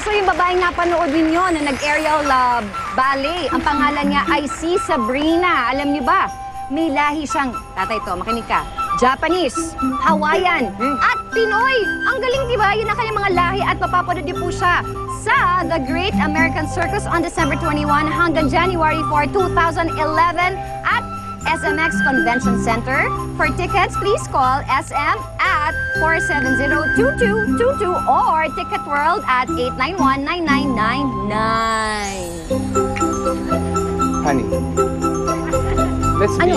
So yung babaeng napanood ninyo na nag-aerial ballet, ang pangalan niya ay si Sabrina. Alam niyo ba? May lahi siyang, tatay to, makinig ka, Japanese, Hawaiian, at Pinoy. Ang galing, di ba? Yun ang kanyang mga lahi at mapapanood niyo po siya sa The Great American Circus on December 21 hanggang January 4, 2011 at SMX Convention Center. For tickets, please call SM at 470-2222 or Ticket World at 891-9999. Honey, let's be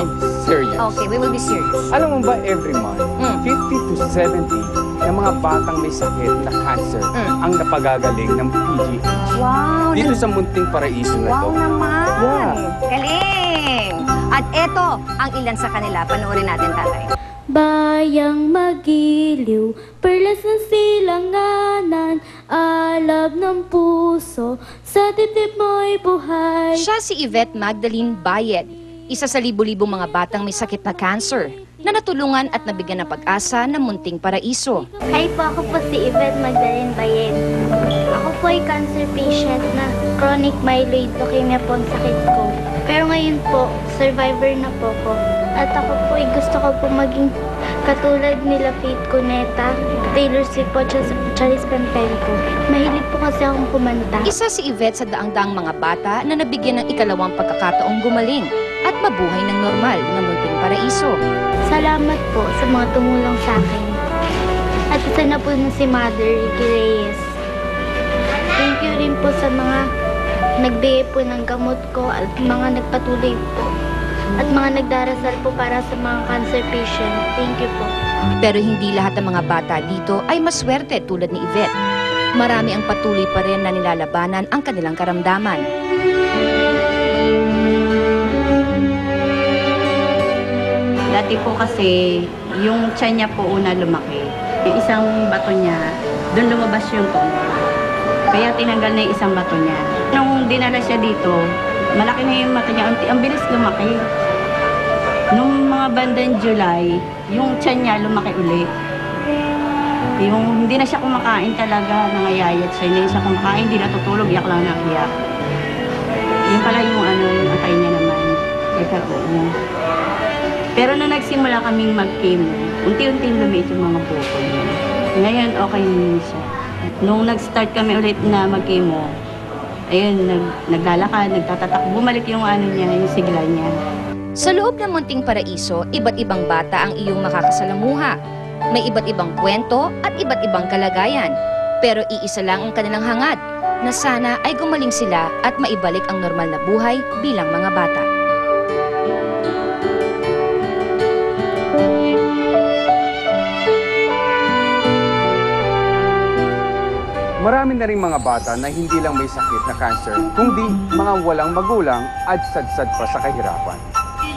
serious. Okay, we will be serious. Alam mo ba, every month, 50 to 70 ng mga batang may sakit na cancer ang napagagaling ng PGH. Wow! Dito sa Munting Paraiso na Wow to. naman! Yeah. Galing! At eto ang ilan sa kanila. Panoorin natin, tatay. Bayang magiliw, perlas ng silanganan, alab ng puso, sa dibdib mo'y buhay. Siya si Yvette Magdalene Bayed, isa sa libo-libong mga batang may sakit na cancer na natulungan at nabigyan ng pag-asa ng Munting Paraiso. Hi po, ako po si Yvette Magdalene Bayed. Ako po ay cancer patient na chronic myeloid leukemia po ang sakit ko. Pero ngayon po, survivor na po ko. At ako po ay gusto ko po maging katulad nila Faith Cuneta, Taylor Swift po, Charis Pempenko. Mahilig po kasi akong kumanta. Isa si Yvette sa daang-daang mga bata na nabigyan ng ikalawang pagkakataong gumaling at mabuhay ng normal na Munting Paraiso. Salamat po sa mga tumulong sa akin. At isa na po na si Mother Ricky Reyes. Thank you rin po sa mga nagbigay po ng gamot ko at mga nagpatuloy po. At mga nagdarasal po para sa mga cancer patient. Thank you po. Pero hindi lahat ng mga bata dito ay maswerte tulad ni Yvette. Marami ang patuloy pa rin na nilalabanan ang kanilang karamdaman. Dati po kasi, yung tiyan niya po una lumaki. Yung isang bato niya, doon lumabas yung tumor. Kaya tinanggal na yung isang bato niya. Nung dinala siya dito, malaki na yung mata niya. Ang bilis lumaki. Nung mga bandang July, yung tiyan niya lumaki ulit. Yung hindi na siya kumakain talaga, nangayayat siya. Hindi siya kumakain, hindi natutulog, iyak lang ng iyak. Yung pala yung yung atay niya naman. Ito po. Pero nung nagsimula kaming mag-chemo, unti-unti lumiit yung mga buko niya. Ngayon, okay na siya. Nung nag-start kami ulit na mag-chemo, ayun, naglalakad, nagtatatak, bumalik yung niya, yung sigla niya. Sa loob ng Munting Paraiso, iba't ibang bata ang iyong makakasalamuha. May iba't ibang kwento at iba't ibang kalagayan. Pero iisa lang ang kanilang hangad, na sana ay gumaling sila at maibalik ang normal na buhay bilang mga bata. Marami na rin mga bata na hindi lang may sakit na cancer, kundi mga walang magulang at sadsad pa sa kahirapan.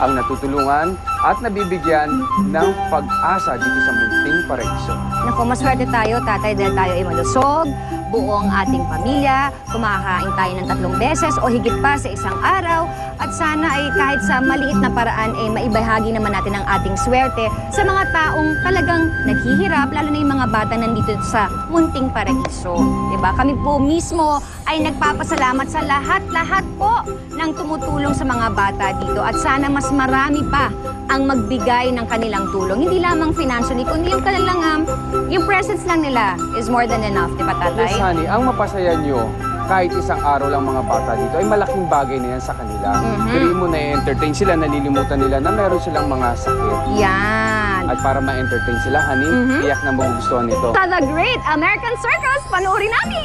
Ang natutulungan at nabibigyan ng pag-asa dito sa Munting Paraiso. Naku, maswerte tayo, tatay, dahil tayo ay malusog, buong ating pamilya, kumakain tayo ng 3 beses o higit pa sa isang araw, at sana ay kahit sa maliit na paraan ay maibahagi naman natin ang ating swerte sa mga taong talagang naghihirap, lalo na yung mga bata nandito sa Munting Paraiso. Diba? Kami po mismo ay nagpapasalamat sa lahat-lahat po ng tumutulong sa mga bata dito, at sana mas marami pa ang magbigay ng kanilang tulong. Hindi lamang financially, kundi yung kanilang, yung presence lang nila is more than enough, di ba, tatay? Yes, honey, ang mapasaya nyo, kahit isang araw lang mga bata dito, ay malaking bagay na yan sa kanila. Piliin mo na i-entertain sila, nalilimutan nila na meron silang mga sakit. Yan. At para ma-entertain sila, honey, tiyak na magugustuhan nito. Sa The Great American Circus, panoorin natin!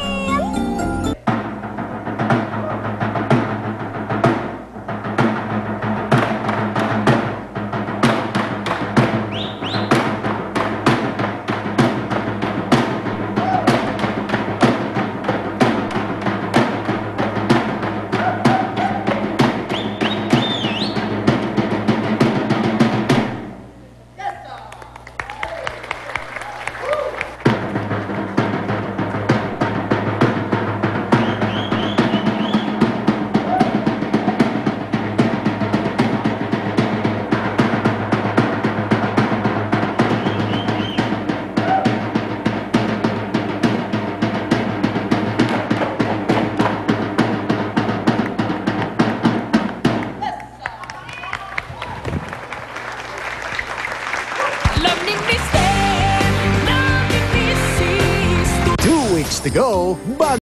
to go,